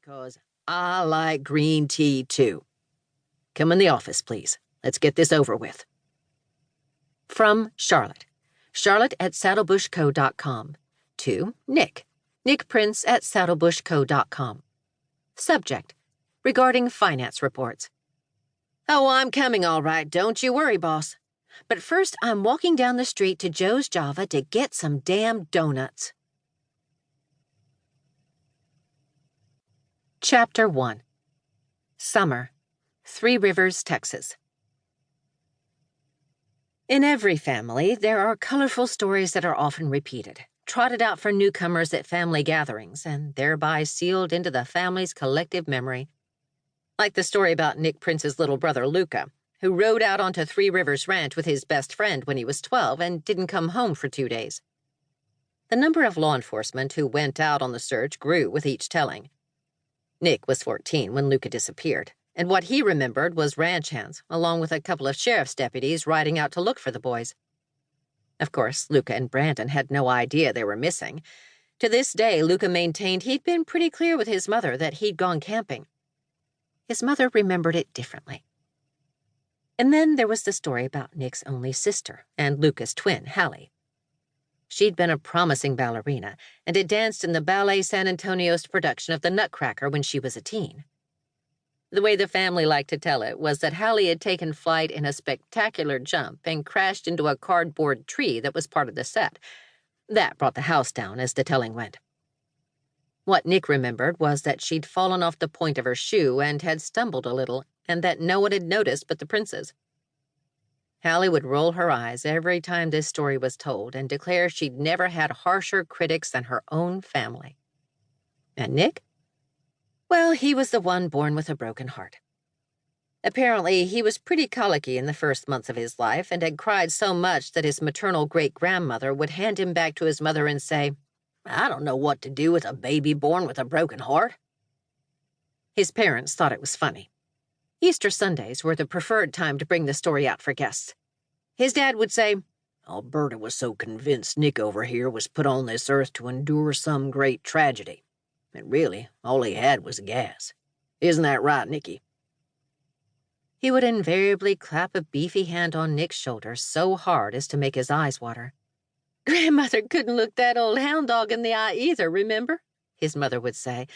because I like green tea too. Come in the office, please. Let's get this over with. From Charlotte. Charlotte at saddlebushco.com. To Nick. Nick Prince at saddlebushco.com. Subject. Regarding finance reports. Oh, I'm coming all right. Don't you worry, boss. But first, I'm walking down the street to Joe's Java to get some damn donuts. Chapter 1. Summer. Three Rivers, Texas. In every family, there are colorful stories that are often repeated, trotted out for newcomers at family gatherings, and thereby sealed into the family's collective memory. Like the story about Nick Prince's little brother, Luca, who rode out onto Three Rivers Ranch with his best friend when he was 12 and didn't come home for 2 days. The number of law enforcement who went out on the search grew with each telling. Nick was 14 when Luca disappeared, and what he remembered was ranch hands, along with a couple of sheriff's deputies riding out to look for the boys. Of course, Luca and Brandon had no idea they were missing. To this day, Luca maintained he'd been pretty clear with his mother that he'd gone camping. His mother remembered it differently. And then there was the story about Nick's only sister and Luca's twin, Hallie. She'd been a promising ballerina and had danced in the Ballet San Antonio's production of The Nutcracker when she was a teen. The way the family liked to tell it was that Hallie had taken flight in a spectacular jump and crashed into a cardboard tree that was part of the set. That brought the house down, as the telling went. What Nick remembered was that she'd fallen off the point of her shoe and had stumbled a little, and that no one had noticed but the princes. Hallie would roll her eyes every time this story was told and declare she'd never had harsher critics than her own family. And Nick? Well, he was the one born with a broken heart. Apparently, he was pretty colicky in the first months of his life and had cried so much that his maternal great-grandmother would hand him back to his mother and say, "I don't know what to do with a baby born with a broken heart." His parents thought it was funny. Easter Sundays were the preferred time to bring the story out for guests. His dad would say, "Alberta was so convinced Nick over here was put on this earth to endure some great tragedy. And really, all he had was gas. Isn't that right, Nicky?" He would invariably clap a beefy hand on Nick's shoulder so hard as to make his eyes water. "Grandmother couldn't look that old hound dog in the eye either, remember?" his mother would say.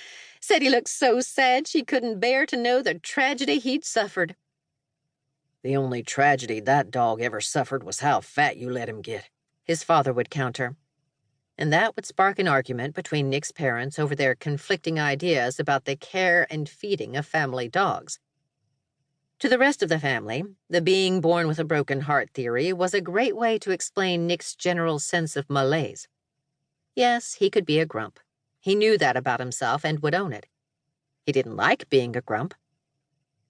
"Said he looked so sad she couldn't bear to know the tragedy he'd suffered." "The only tragedy that dog ever suffered was how fat you let him get," his father would counter. And that would spark an argument between Nick's parents over their conflicting ideas about the care and feeding of family dogs. To the rest of the family, the being born with a broken heart theory was a great way to explain Nick's general sense of malaise. Yes, he could be a grump. He knew that about himself and would own it. He didn't like being a grump.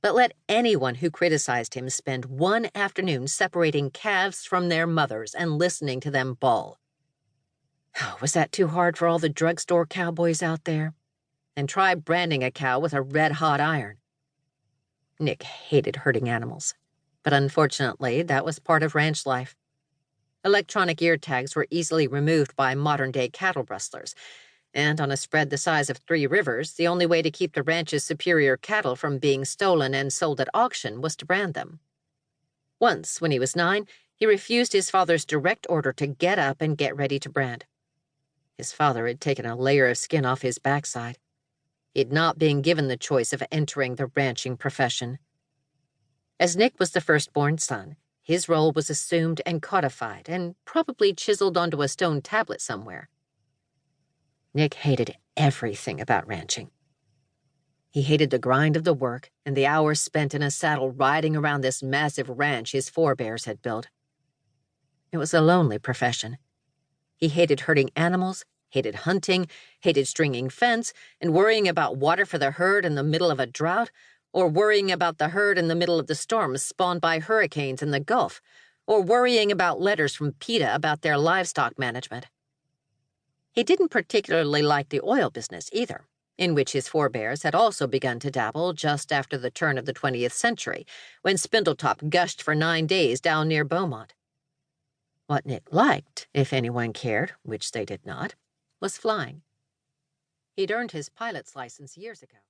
But let anyone who criticized him spend one afternoon separating calves from their mothers and listening to them bawl. Oh, was that too hard for all the drugstore cowboys out there? And try branding a cow with a red-hot iron. Nick hated hurting animals, but unfortunately, that was part of ranch life. Electronic ear tags were easily removed by modern-day cattle rustlers, and on a spread the size of 3 rivers, the only way to keep the ranch's superior cattle from being stolen and sold at auction was to brand them. Once, when he was 9, he refused his father's direct order to get up and get ready to brand. His father had taken a layer of skin off his backside. He had not been given the choice of entering the ranching profession. As Nick was the firstborn son, his role was assumed and codified and probably chiseled onto a stone tablet somewhere. Nick hated everything about ranching. He hated the grind of the work and the hours spent in a saddle riding around this massive ranch his forebears had built. It was a lonely profession. He hated herding animals, hated hunting, hated stringing fence, and worrying about water for the herd in the middle of a drought, or worrying about the herd in the middle of the storms spawned by hurricanes in the Gulf, or worrying about letters from PETA about their livestock management. He didn't particularly like the oil business either, in which his forebears had also begun to dabble just after the turn of the 20th century, when Spindletop gushed for 9 days down near Beaumont. What Nick liked, if anyone cared, which they did not, was flying. He'd earned his pilot's license years ago.